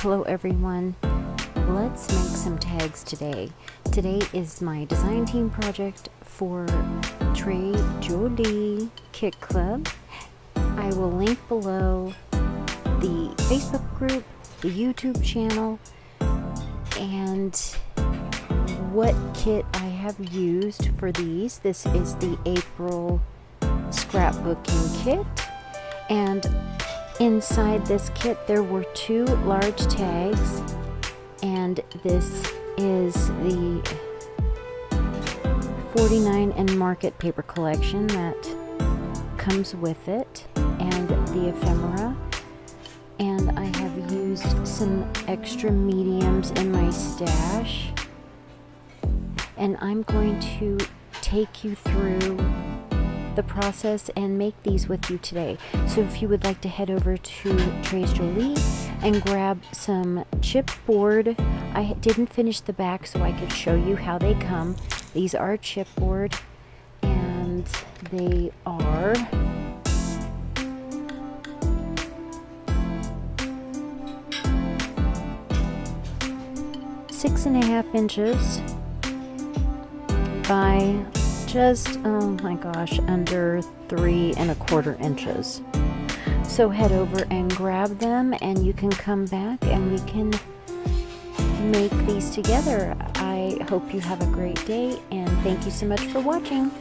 Hello everyone, let's make some tags today. Today is my design team project for Trey Jolie Kit Club. I will link below the Facebook group, the YouTube channel, and what kit I have used for these. This is the April scrapbooking kit, and inside this kit there were 2 large tags, and this is the 49 and Market paper collection that comes with it, and the ephemera. And I have used some extra mediums in my stash, and I'm going to take you through the process and make these with you today. So if you would like to head over to Trey Jolie and grab some chipboard. I didn't finish the back so I could show you how they come. These are chipboard, and they are six and a half inches by just, oh my gosh, under 3 1/4 inches. So head over and grab them, and you can come back and we can make these together. I hope you have a great day, and thank you so much for watching.